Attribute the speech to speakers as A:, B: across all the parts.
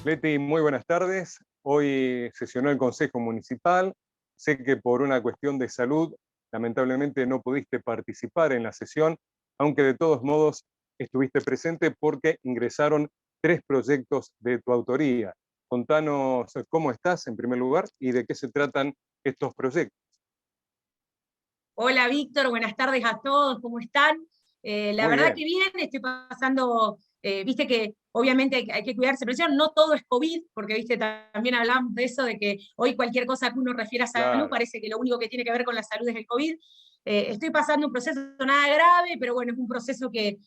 A: Leti, muy buenas tardes. Hoy sesionó el Consejo Municipal. Sé que por una cuestión de salud, lamentablemente no pudiste participar en la sesión, aunque de todos modos estuviste presente porque ingresaron 3 proyectos de tu autoría. Contanos cómo estás en primer lugar y de qué se tratan estos proyectos.
B: Hola Víctor, buenas tardes a todos, ¿cómo están? La
A: Muy
B: verdad
A: bien,
B: que bien, estoy pasando, viste que obviamente hay que cuidarse, pero no todo es COVID, porque viste, también hablamos de eso, de que hoy cualquier cosa que uno refiere a salud
A: claro,
B: parece que lo único que tiene que ver con la salud es el COVID. Estoy pasando un proceso nada grave, pero bueno, es un proceso que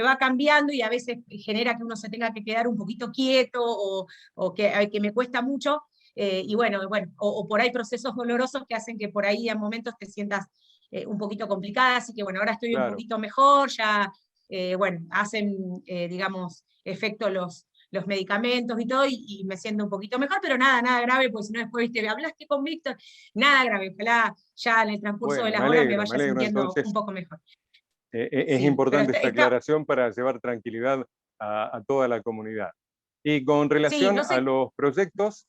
B: va cambiando y a veces genera que uno se tenga que quedar un poquito quieto o que me cuesta mucho. Y bueno, o por ahí procesos dolorosos que hacen que por ahí a momentos te sientas un poquito complicada, así que bueno, ahora estoy un
A: claro.
B: poquito mejor, ya, bueno, hacen, digamos, efecto los medicamentos y todo, y me siento un poquito mejor, pero nada grave, porque si no después, viste, hablaste con Víctor, nada grave, ojalá ya en el transcurso de
A: Bueno,
B: las horas me
A: me
B: vaya
A: alegro
B: sintiendo un
A: entonces.
B: poco mejor.
A: Es
B: Sí, pero
A: importante esta aclaración para llevar tranquilidad a toda la comunidad. Y con
B: sí,
A: relación
B: no
A: a
B: sé.
A: los proyectos,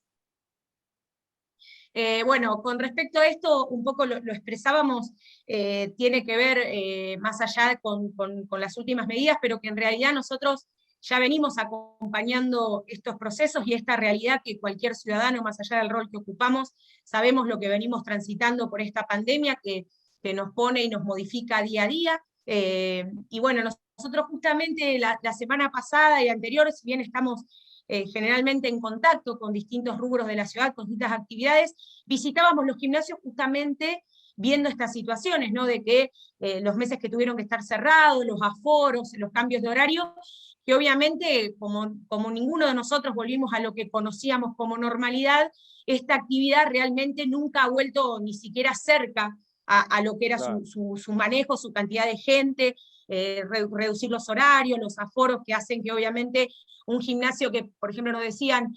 B: Bueno, con respecto a esto, un poco lo expresábamos, tiene que ver más allá con las últimas medidas, pero que en realidad nosotros ya venimos acompañando estos procesos y esta realidad que cualquier ciudadano, más allá del rol que ocupamos, sabemos lo que venimos transitando por esta pandemia que nos pone y nos modifica día a día. Y bueno, nosotros justamente la semana pasada y anterior, si bien estamos generalmente en contacto con distintos rubros de la ciudad, con distintas actividades, visitábamos los gimnasios justamente viendo estas situaciones, ¿no? De que los meses que tuvieron que estar cerrados, los aforos, los cambios de horario, que obviamente, como ninguno de nosotros volvimos a lo que conocíamos como normalidad, esta actividad realmente nunca ha vuelto ni siquiera cerca a lo que era
A: claro,
B: su manejo, su cantidad de gente, reducir los horarios, los aforos que hacen que obviamente un gimnasio que, por ejemplo, nos decían,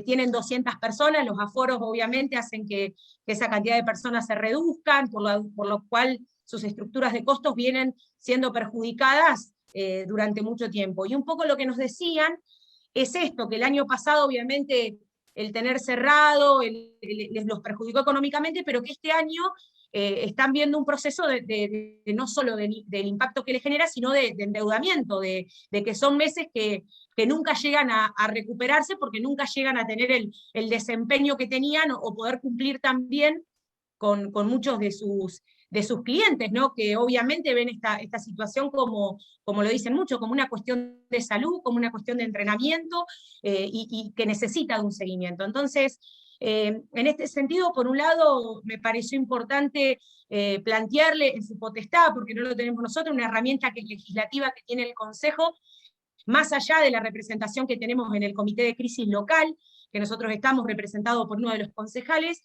B: tienen 200 personas, los aforos obviamente hacen que esa cantidad de personas se reduzcan, por lo cual sus estructuras de costos vienen siendo perjudicadas durante mucho tiempo. Y un poco lo que nos decían es esto, que el año pasado obviamente el tener cerrado les los perjudicó económicamente, pero que este año están viendo un proceso de no solo del impacto que le genera, sino de endeudamiento, de que son meses que nunca llegan a recuperarse porque nunca llegan a tener el desempeño que tenían o poder cumplir también con muchos de sus clientes, ¿no? Que obviamente ven esta situación como lo dicen mucho, como una cuestión de salud, como una cuestión de entrenamiento y que necesita de un seguimiento. Entonces, en este sentido, por un lado, me pareció importante plantearle en su potestad, porque no lo tenemos nosotros, una herramienta que es legislativa que tiene el Consejo, más allá de la representación que tenemos en el Comité de Crisis Local, que nosotros estamos representados por uno de los concejales,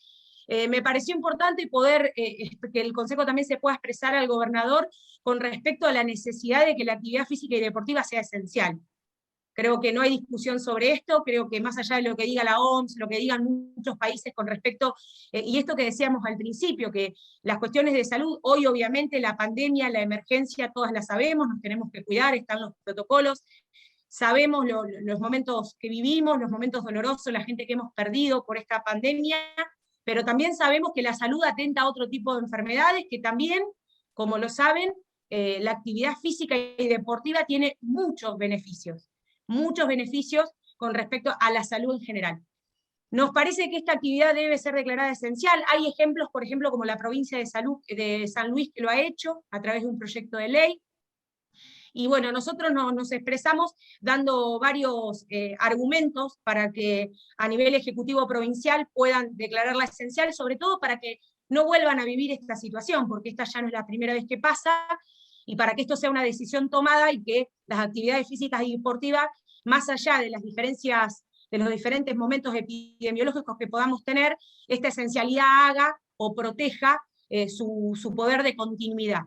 B: me pareció importante poder que el Consejo también se pueda expresar al gobernador con respecto a la necesidad de que la actividad física y deportiva sea esencial. Creo que no hay discusión sobre esto, creo que más allá de lo que diga la OMS, lo que digan muchos países con respecto, y esto que decíamos al principio, que las cuestiones de salud, hoy obviamente la pandemia, la emergencia, todas la sabemos, nos tenemos que cuidar, están los protocolos, sabemos los momentos que vivimos, los momentos dolorosos, la gente que hemos perdido por esta pandemia, pero también sabemos que la salud atenta a otro tipo de enfermedades que también, como lo saben, la actividad física y deportiva tiene muchos beneficios con respecto a la salud en general. Nos parece que esta actividad debe ser declarada esencial. Hay ejemplos, por ejemplo, como la provincia de San Luis que lo ha hecho a través de un proyecto de ley. Y bueno, nosotros nos expresamos dando varios argumentos para que a nivel ejecutivo provincial puedan declararla esencial, sobre todo para que no vuelvan a vivir esta situación, porque esta ya no es la primera vez que pasa, y para que esto sea una decisión tomada y que las actividades físicas y deportivas, más allá de las diferencias, de los diferentes momentos epidemiológicos que podamos tener, esta esencialidad haga o proteja su poder de continuidad.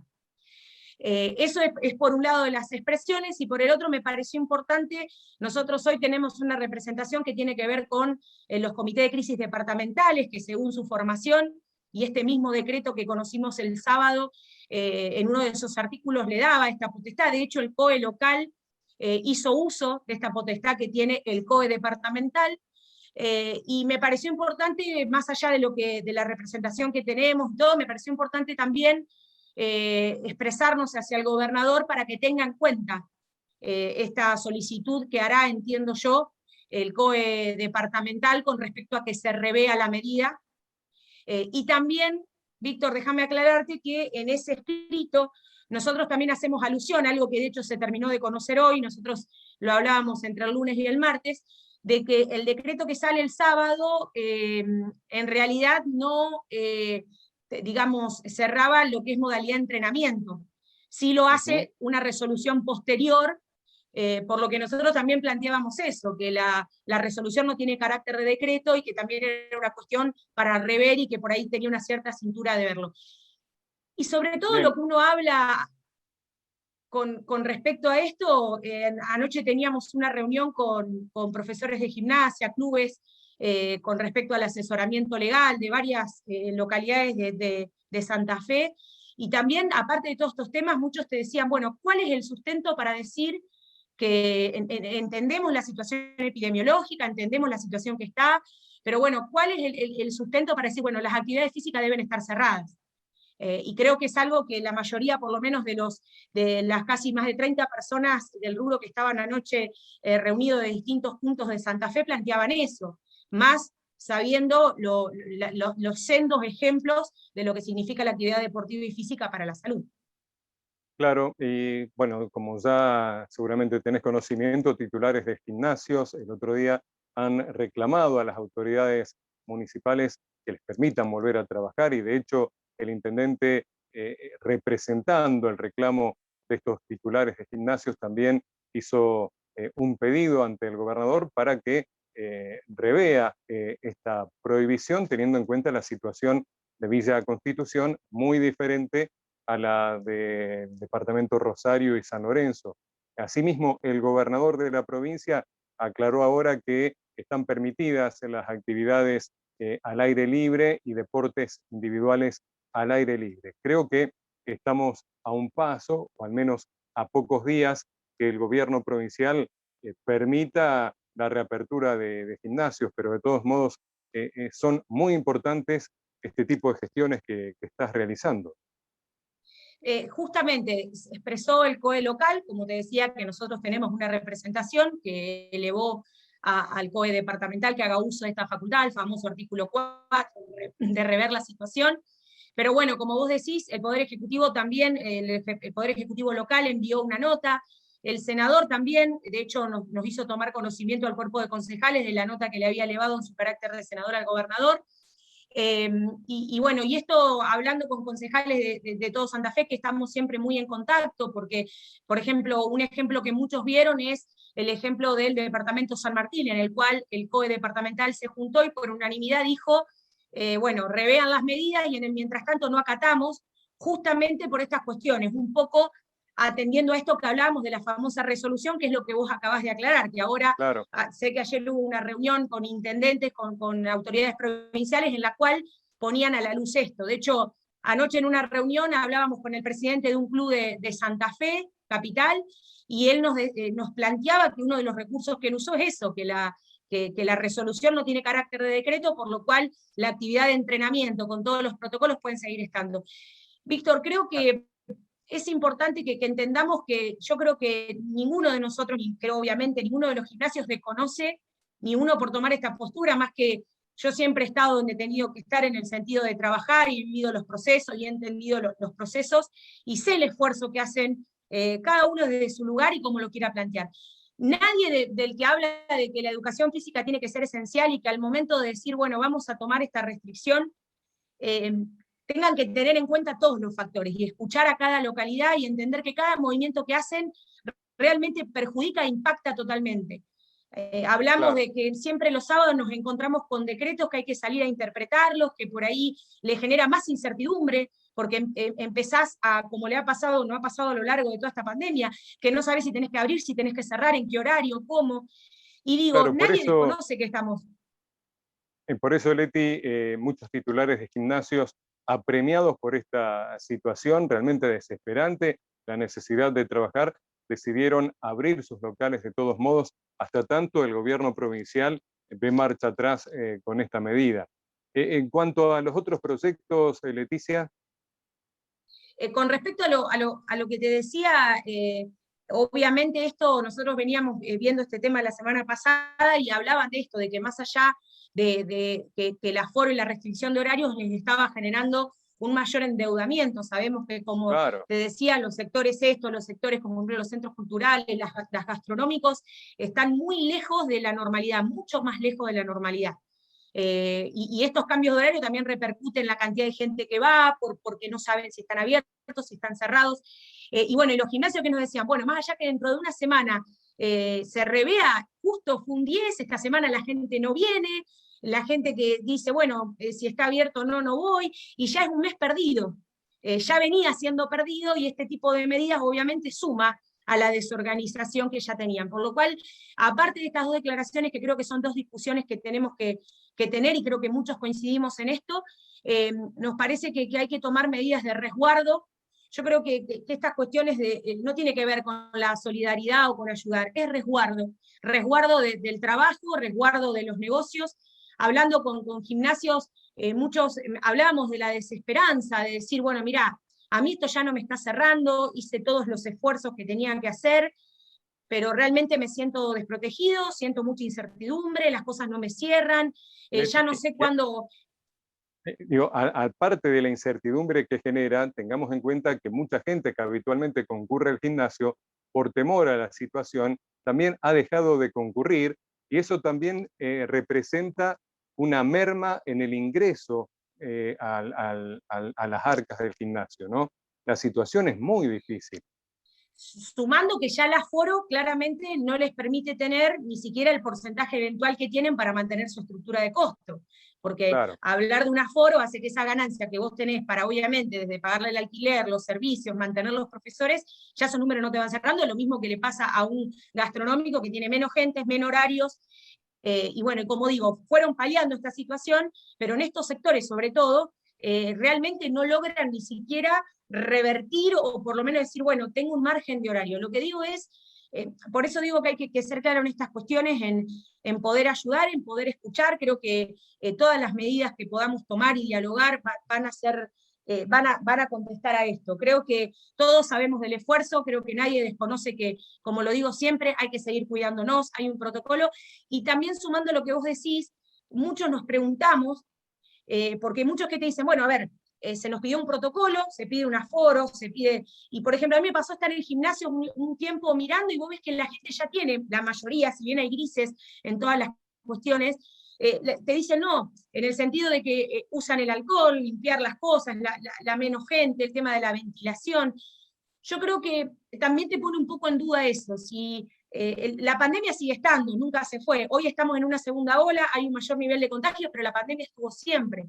B: Eso es por un lado de las expresiones, y por el otro me pareció importante, nosotros hoy tenemos una representación que tiene que ver con los comités de crisis departamentales, que según su formación, y este mismo decreto que conocimos el sábado, en uno de esos artículos le daba esta potestad. De hecho, el COE local hizo uso de esta potestad que tiene el COE departamental, y me pareció importante, más allá de la representación que tenemos, todo, me pareció importante también expresarnos hacia el gobernador para que tenga en cuenta esta solicitud que hará, entiendo yo, el COE departamental con respecto a que se revea la medida. Y también, Víctor, déjame aclararte que en ese escrito nosotros también hacemos alusión a algo que de hecho se terminó de conocer hoy, nosotros lo hablábamos entre el lunes y el martes, de que el decreto que sale el sábado en realidad no, digamos, cerraba lo que es modalidad de entrenamiento. Sí lo hace una resolución posterior, por lo que nosotros también planteábamos eso, que la resolución no tiene carácter de decreto y que también era una cuestión para rever y que por ahí tenía una cierta cintura de verlo. Y sobre todo lo que uno habla con respecto a esto, anoche teníamos una reunión con profesores de gimnasia, clubes, con respecto al asesoramiento legal de varias localidades de Santa Fe, y también, aparte de todos estos temas, muchos te decían, bueno, ¿cuál es el sustento para decir que entendemos la situación epidemiológica, entendemos la situación que está, pero bueno, ¿cuál es el sustento para decir, bueno, las actividades físicas deben estar cerradas? Y creo que es algo que la mayoría, por lo menos de las casi más de 30 personas del rubro que estaban anoche reunidos de distintos puntos de Santa Fe, planteaban eso, más sabiendo los sendos ejemplos de lo que significa la actividad deportiva y física para la salud.
A: Claro, y bueno, como ya seguramente tenés conocimiento, titulares de gimnasios el otro día han reclamado a las autoridades municipales que les permitan volver a trabajar, y de hecho el intendente, representando el reclamo de estos titulares de gimnasios, también hizo un pedido ante el gobernador para que revea esta prohibición, teniendo en cuenta la situación de Villa Constitución, muy diferente a la del departamento Rosario y San Lorenzo. Asimismo, el gobernador de la provincia aclaró ahora que están permitidas las actividades al aire libre y deportes individuales al aire libre. Creo que estamos a un paso, o al menos a pocos días, que el gobierno provincial permita la reapertura de gimnasios, pero de todos modos son muy importantes este tipo de gestiones que estás realizando.
B: Justamente expresó el COE local, como te decía, que nosotros tenemos una representación que elevó al COE departamental que haga uso de esta facultad, el famoso artículo 4, de rever la situación. Pero bueno, como vos decís, el Poder Ejecutivo también, el Poder Ejecutivo local envió una nota, el senador también, de hecho nos hizo tomar conocimiento al cuerpo de concejales de la nota que le había elevado en su carácter de senador al gobernador. Y bueno, y esto hablando con concejales de todo Santa Fe, que estamos siempre muy en contacto, porque, por ejemplo, un ejemplo que muchos vieron es el ejemplo del departamento San Martín, en el cual el COE departamental se juntó y por unanimidad dijo, bueno, revean las medidas y en el mientras tanto no acatamos, justamente por estas cuestiones, un poco atendiendo a esto que hablábamos de la famosa resolución, que es lo que vos acabás de aclarar, que ahora
A: Claro.
B: sé que ayer hubo una reunión con intendentes, con autoridades provinciales, en la cual ponían a la luz esto. De hecho, anoche en una reunión hablábamos con el presidente de un club de Santa Fe, capital, y él nos planteaba que uno de los recursos que él usó es eso, que la resolución no tiene carácter de decreto, por lo cual la actividad de entrenamiento con todos los protocolos pueden seguir estando. Víctor, creo que es importante que entendamos que yo creo que ninguno de nosotros, ni creo obviamente ninguno de los gimnasios desconoce, ni uno por tomar esta postura, más que yo siempre he estado donde he tenido que estar en el sentido de trabajar y he vivido los procesos y he entendido los procesos y sé el esfuerzo que hacen cada uno desde su lugar y cómo lo quiera plantear. Nadie del que habla de que la educación física tiene que ser esencial y que al momento de decir, bueno, vamos a tomar esta restricción, tengan que tener en cuenta todos los factores y escuchar a cada localidad y entender que cada movimiento que hacen realmente perjudica e impacta totalmente. Hablamos de que siempre los sábados nos encontramos con decretos que hay que salir a interpretarlos, que por ahí le genera más incertidumbre, porque empezás a, como le ha pasado, no ha pasado a lo largo de toda esta pandemia, que no sabes si tenés que abrir, si tenés que cerrar, en qué horario, cómo. Y digo,
A: Claro,
B: nadie desconoce que estamos.
A: Por eso, Leti, muchos titulares de gimnasios apremiados por esta situación realmente desesperante, la necesidad de trabajar, decidieron abrir sus locales de todos modos, hasta tanto el gobierno provincial ve marcha atrás con esta medida. En cuanto a los otros proyectos, Leticia.
B: Con respecto a lo que te decía, obviamente esto, nosotros veníamos viendo este tema la semana pasada y hablaban de esto, de que más allá de que el aforo y la restricción de horarios les estaba generando un mayor endeudamiento. Sabemos que, como
A: Claro.
B: te decía, los sectores estos, los sectores como los centros culturales, las gastronómicos, están muy lejos de la normalidad, mucho más lejos de la normalidad. Y estos cambios de horario también repercuten en la cantidad de gente que va, porque no saben si están abiertos, si están cerrados. Y bueno, y los gimnasios que nos decían, bueno, más allá que dentro de una semana se revea, justo fue un 10, esta semana la gente no viene, la gente que dice, bueno, si está abierto o no, no voy, y ya es un mes perdido. Ya venía siendo perdido y este tipo de medidas obviamente suma a la desorganización que ya tenían. Por lo cual, aparte de estas dos declaraciones, que creo que son dos discusiones que tenemos que tener, y creo que muchos coincidimos en esto, nos parece que hay que tomar medidas de resguardo. Yo creo que estas cuestiones no tiene que ver con la solidaridad o con ayudar, es resguardo, resguardo del trabajo, resguardo de los negocios. Hablando con gimnasios, muchos hablábamos de la desesperanza, de decir, bueno, mira, a mí esto ya no me está cerrando, hice todos los esfuerzos que tenían que hacer, pero realmente me siento desprotegido, siento mucha incertidumbre, las cosas no me cierran, ya no sé cuándo.
A: Digo, aparte de la incertidumbre que genera, tengamos en cuenta que mucha gente que habitualmente concurre al gimnasio, por temor a la situación, también ha dejado de concurrir, y eso también representa una merma en el ingreso a las arcas del gimnasio, ¿no? La situación es muy difícil.
B: Sumando que ya el aforo claramente no les permite tener ni siquiera el porcentaje eventual que tienen para mantener su estructura de costo, porque
A: Claro.
B: hablar de un aforo hace que esa ganancia que vos tenés para, obviamente, desde pagarle el alquiler, los servicios, mantener los profesores, ya esos números no te van cerrando, lo mismo que le pasa a un gastronómico que tiene menos gente, menos horarios, y bueno, como digo, fueron paliando esta situación, pero en estos sectores sobre todo, realmente no logran ni siquiera revertir o por lo menos decir, bueno, tengo un margen de horario. Lo que digo es, por eso digo que hay que ser claro en estas cuestiones, en poder ayudar, en poder escuchar. Creo que todas las medidas que podamos tomar y dialogar van a ser, van a contestar a esto. Creo que todos sabemos del esfuerzo, creo que nadie desconoce que, como lo digo siempre, hay que seguir cuidándonos, hay un protocolo, y también sumando lo que vos decís, muchos nos preguntamos, porque muchos que te dicen, bueno, a ver, se nos pidió un protocolo, se pide un aforo, se pide, y por ejemplo, a mí me pasó estar en el gimnasio un tiempo mirando y vos ves que la gente ya tiene, la mayoría, si bien hay grises en todas las cuestiones, te dicen no, en el sentido de que usan el alcohol, limpiar las cosas, la menos gente, el tema de la ventilación. Yo creo que también te pone un poco en duda eso, si la pandemia sigue estando, nunca se fue. Hoy estamos en una segunda ola, hay un mayor nivel de contagios, pero la pandemia estuvo siempre.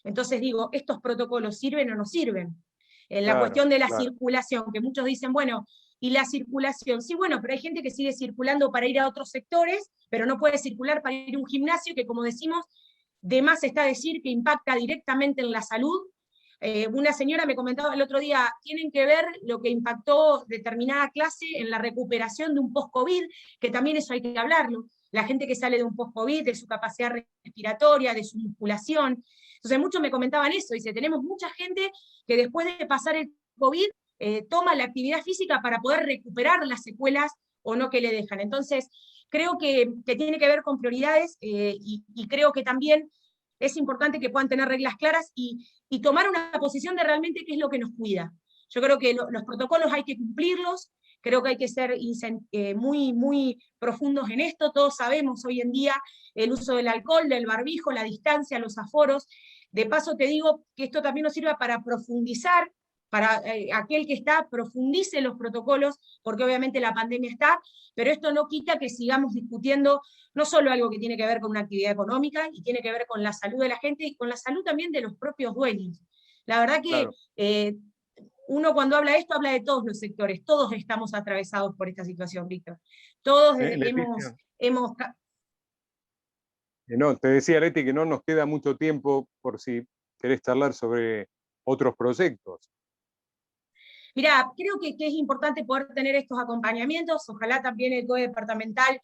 B: Entonces digo, ¿estos protocolos sirven o no sirven? En la
A: Claro,
B: cuestión de la
A: claro.
B: circulación, que muchos dicen, bueno, ¿y la circulación? Sí, bueno, pero hay gente que sigue circulando para ir a otros sectores, pero no puede circular para ir a un gimnasio que, como decimos, de más está decir que impacta directamente en la salud. Una señora me comentaba el otro día, tienen que ver lo que impactó determinada clase en la recuperación de un post-COVID, que también eso hay que hablarlo. La gente que sale de un post-COVID, de su capacidad respiratoria, de su musculación. Entonces muchos me comentaban eso, dice, tenemos mucha gente que después de pasar el COVID toma la actividad física para poder recuperar las secuelas o no que le dejan. Entonces, creo que tiene que ver con prioridades y creo que también es importante que puedan tener reglas claras y tomar una posición de realmente qué es lo que nos cuida. Yo creo que los protocolos hay que cumplirlos, creo que hay que ser muy, muy profundos en esto. Todos sabemos hoy en día el uso del alcohol, del barbijo, la distancia, los aforos. De paso te digo que esto también nos sirva para profundizar, para aquel que está, profundice los protocolos, porque obviamente la pandemia está, pero esto no quita que sigamos discutiendo no solo algo que tiene que ver con una actividad económica, y tiene que ver con la salud de la gente y con la salud también de los propios dueños. La verdad que
A: Claro.
B: uno cuando habla de esto habla de todos los sectores, todos estamos atravesados por esta situación, Víctor. Todos
A: Leticia,
B: hemos.
A: no, te decía, Leti, que no nos queda mucho tiempo por si querés charlar sobre otros proyectos.
B: Mirá, creo que es importante poder tener estos acompañamientos, ojalá también el COE departamental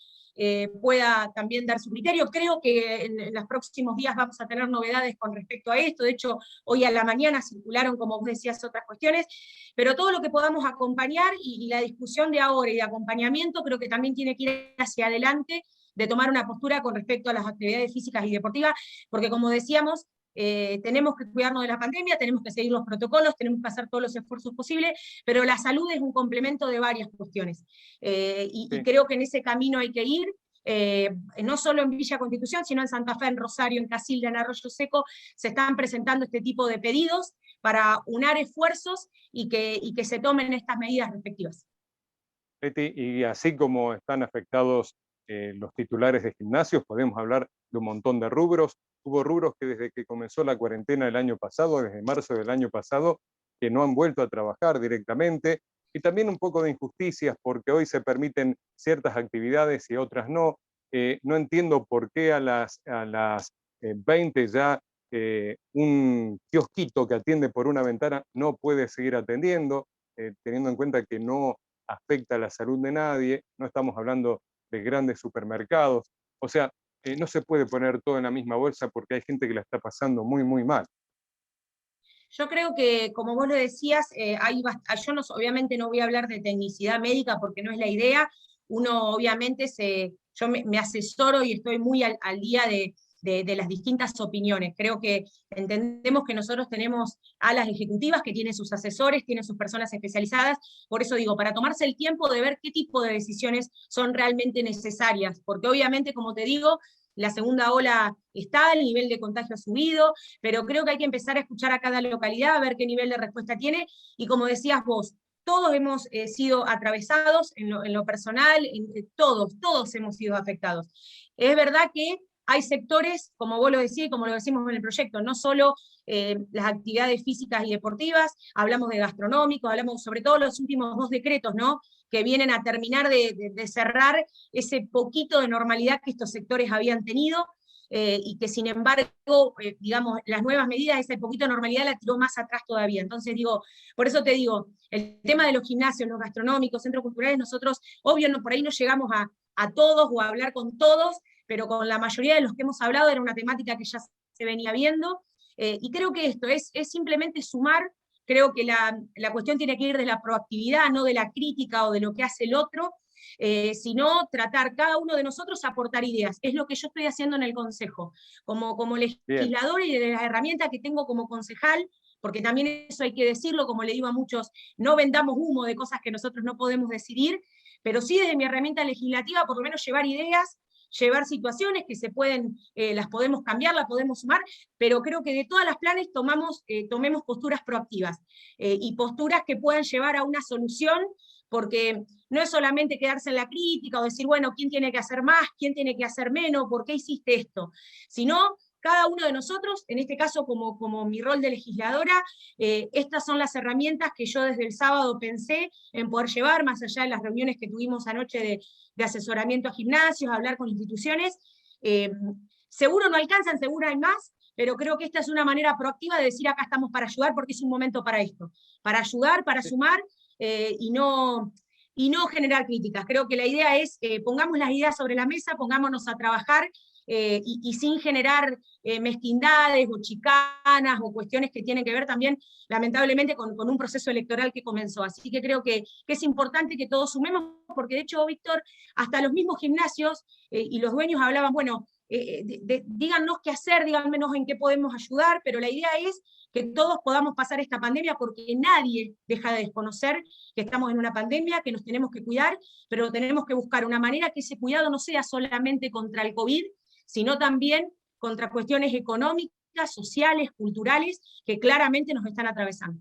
B: pueda también dar su criterio. Creo que en los próximos días vamos a tener novedades con respecto a esto, de hecho, hoy a la mañana circularon, como vos decías, otras cuestiones, pero todo lo que podamos acompañar, y la discusión de ahora y de acompañamiento, creo que también tiene que ir hacia adelante, de tomar una postura con respecto a las actividades físicas y deportivas, porque como decíamos, tenemos que cuidarnos de la pandemia, tenemos que seguir los protocolos, tenemos que hacer todos los esfuerzos posibles, pero la salud es un complemento de varias cuestiones. Y creo que en ese camino hay que ir, no solo en Villa Constitución, sino en Santa Fe, en Rosario, en Casilda, en Arroyo Seco, se están presentando este tipo de pedidos para unar esfuerzos y que se tomen estas medidas respectivas.
A: Leti, y así como están afectados los titulares de gimnasios, podemos hablar de un montón de rubros. Hubo rubros que desde que comenzó la cuarentena el año pasado, desde marzo del año pasado, que no han vuelto a trabajar directamente, y también un poco de injusticias, porque hoy se permiten ciertas actividades y otras no. No entiendo por qué a las 20 ya un kiosquito que atiende por una ventana no puede seguir atendiendo, teniendo en cuenta que no afecta a la salud de nadie, no estamos hablando de grandes supermercados, o sea, no se puede poner todo en la misma bolsa porque hay gente que la está pasando muy, muy mal.
B: Yo creo que, como vos lo decías, yo no, obviamente no voy a hablar de tecnicidad médica porque no es la idea, uno obviamente yo me asesoro y estoy muy al día de las distintas opiniones. Creo que entendemos que nosotros tenemos alas ejecutivas que tienen sus asesores, tienen sus personas especializadas, por eso digo, para tomarse el tiempo de ver qué tipo de decisiones son realmente necesarias, porque obviamente, como te digo, la segunda ola está, el nivel de contagio ha subido, pero creo que hay que empezar a escuchar a cada localidad, a ver qué nivel de respuesta tiene, y como decías vos, todos hemos sido atravesados en lo personal, todos hemos sido afectados. Es verdad que hay sectores, como vos lo decís, como lo decimos en el proyecto, no solo las actividades físicas y deportivas, hablamos de gastronómicos, hablamos sobre todo los últimos 2 decretos, ¿no?, que vienen a terminar de cerrar ese poquito de normalidad que estos sectores habían tenido, y que sin embargo, digamos, las nuevas medidas, esa poquito de normalidad la tiró más atrás todavía. Entonces digo, por eso te digo, el tema de los gimnasios, los gastronómicos, centros culturales, nosotros, obvio, no, por ahí no llegamos a todos o a hablar con todos, pero con la mayoría de los que hemos hablado era una temática que ya se venía viendo, y creo que esto es simplemente sumar. Creo que la cuestión tiene que ir de la proactividad, no de la crítica o de lo que hace el otro, sino tratar cada uno de nosotros aportar ideas. Es lo que yo estoy haciendo en el Consejo, como legislador y de las herramientas que tengo como concejal, porque también eso hay que decirlo, como le digo a muchos, no vendamos humo de cosas que nosotros no podemos decidir, pero sí desde mi herramienta legislativa, por lo menos llevar ideas, llevar situaciones que se pueden, las podemos cambiar, las podemos sumar, pero creo que de todas las planes tomemos posturas proactivas, y posturas que puedan llevar a una solución, porque no es solamente quedarse en la crítica o decir, bueno, ¿quién tiene que hacer más? ¿Quién tiene que hacer menos? ¿Por qué hiciste esto? Sino cada uno de nosotros, en este caso como mi rol de legisladora, estas son las herramientas que yo desde el sábado pensé en poder llevar, más allá de las reuniones que tuvimos anoche de asesoramiento a gimnasios, hablar con instituciones. Seguro no alcanzan, seguro hay más, pero creo que esta es una manera proactiva de decir acá estamos para ayudar porque es un momento para esto, para ayudar, para sumar, y no generar críticas. Creo que la idea es, pongamos las ideas sobre la mesa, pongámonos a trabajar, y sin generar mezquindades o chicanas o cuestiones que tienen que ver también, lamentablemente, con un proceso electoral que comenzó. Así que creo que es importante que todos sumemos, porque de hecho, Víctor, hasta los mismos gimnasios y los dueños hablaban, bueno, díganos qué hacer, díganos en qué podemos ayudar, pero la idea es que todos podamos pasar esta pandemia, porque nadie deja de desconocer que estamos en una pandemia, que nos tenemos que cuidar, pero tenemos que buscar una manera que ese cuidado no sea solamente contra el COVID, sino también contra cuestiones económicas, sociales, culturales, que claramente nos están atravesando.